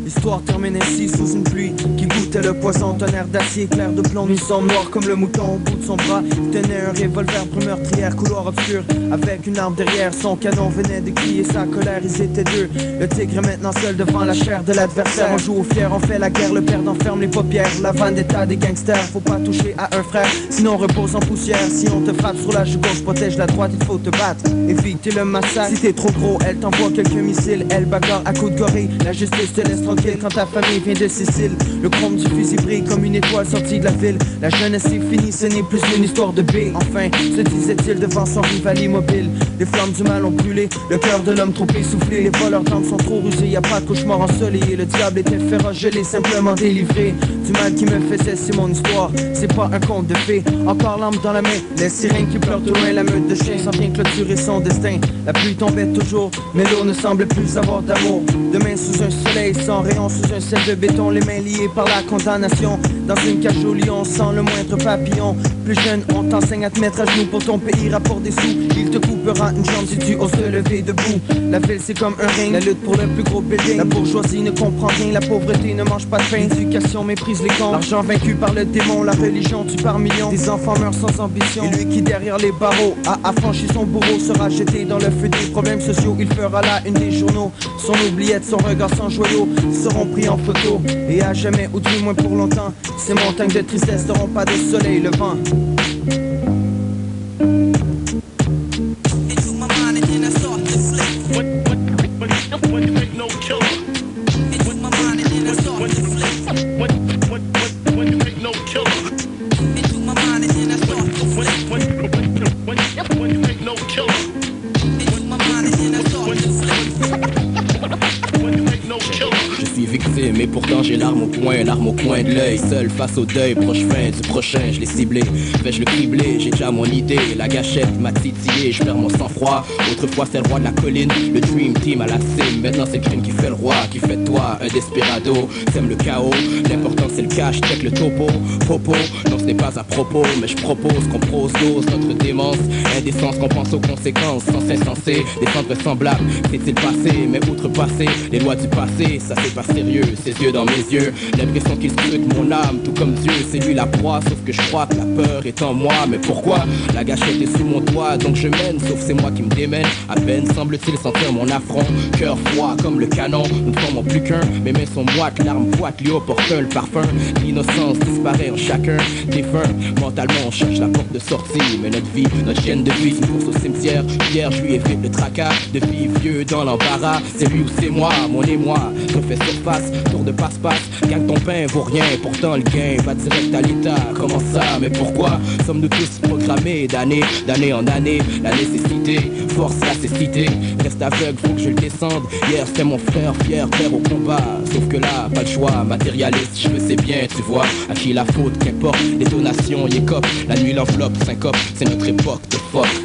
L'histoire termine ainsi sous une pluie qui goûtait le poisson, tonnerre d'acier, clair de plomb, nuit sombre, noir comme le mouton au bout de son bras. Il tenait un revolver brume meurtrière, couloir obscur, avec une arme derrière. Son canon venait de crier sa colère, ils étaient deux. Le tigre est maintenant seul devant la chair de l'adversaire. On joue au fier, on fait la guerre, le perdant ferme les paupières. La vendetta des gangsters, faut pas toucher à un frère, sinon on repose en poussière. Si on te frappe sur la joue gauche, protège la droite, il faut te battre, éviter le massacre. Si t'es trop gros, elle t'envoie quelques missiles, elle bagarre à coups de gorille. La justice te laisse tranquille quand ta famille vient de Sicile. Le chrome du fusil brille comme une étoile sortie de la ville. La jeunesse est finie, ce n'est plus une histoire de B. Enfin, se disait-il devant son rival immobile. Les flammes du mal ont brûlé, le cœur de l'homme trop essoufflé. Les voleurs d'armes sont trop rusés, y a pas de cauchemar ensoleillé. Le diable était féroce, je l'ai simplement délivré. Du mal qui me faisait, c'est mon histoire, c'est pas un conte de fées. Encore l'âme dans la main, les sirènes qui pleurent tout loin. La meute de chiens s'en vient clôturer son destin. La pluie tombait toujours, mais l'eau ne semble plus avoir d'amour. Demain sous un soleil sans rayon, sous un ciel de béton, les mains liées par la condamnation. Dans une cage au lion, sans le moindre papillon. Plus jeune, on t'enseigne à te mettre à genoux pour ton pays, rapporte des sous. Il te coupera une jambe si tu oses te lever debout. La ville c'est comme un ring, la lutte pour le plus gros building. La bourgeoisie ne comprend rien, la pauvreté ne mange pas de pain. L'éducation méprise les cons, l'argent vaincu par le démon. La religion tue par millions, des enfants meurent sans ambition. Et lui qui derrière les barreaux a affranchi son bourreau sera jeté dans le feu des problèmes sociaux. Il fera la une des journaux, son oubliette, son regard sans joyau seront pris en photo. Et à jamais, ou du moins pour longtemps, ces montagnes de tristesse n'auront pas de soleil levant. Mais pourtant j'ai l'arme au coin de l'œil. Seul face au deuil, proche fin du prochain, je l'ai ciblé. Vais-je le cribler, j'ai déjà mon idée. La gâchette m'a titillé, je perds mon sang-froid. Autrefois c'est le roi de la colline, le dream team à la cime. Maintenant c'est le crime qui fait le roi, qui fait de toi un desperado. Sème le chaos, l'important c'est le cash, check le topo. Popo, non ce n'est pas à propos, mais je propose qu'on prose dose notre démence. Indécence qu'on pense aux conséquences, sans s'insenser. Défendre semblable, c'est-il passé, mais outrepasser les lois du passé, ça c'est pas sérieux. Ses yeux dans mes yeux, l'impression qu'il scrute mon âme, tout comme Dieu, c'est lui la proie. Sauf que je crois que la peur est en moi. Mais pourquoi? La gâchette est sous mon doigt, donc je mène, sauf c'est moi qui me démène. À peine semble-t-il sentir mon affront, cœur froid comme le canon. Nous ne formons plus qu'un, mes mains sont moites, l'arme poite, lui opportun le parfum. L'innocence disparaît en chacun, défunt. Mentalement on cherche la porte de sortie, mais notre vie, notre chaîne de vie, c'est une course au cimetière. Hier je lui évite le tracas, de vivre vieux dans l'embarras. C'est lui ou c'est moi, mon émoi, refait surface. Tour de passe-passe, gagne ton pain vaut rien. Pourtant le gain va direct à l'état. Comment ça, mais pourquoi sommes-nous tous programmés d'année en année? La nécessité force la cécité. Reste aveugle, faut que je le descende. Hier c'était mon frère, fier, frère au combat. Sauf que là, pas le choix, matérialiste, je le sais bien, tu vois. À qui la faute, qu'importe, les donations, y écope. La nuit l'enveloppe, syncope, c'est notre époque de fuck.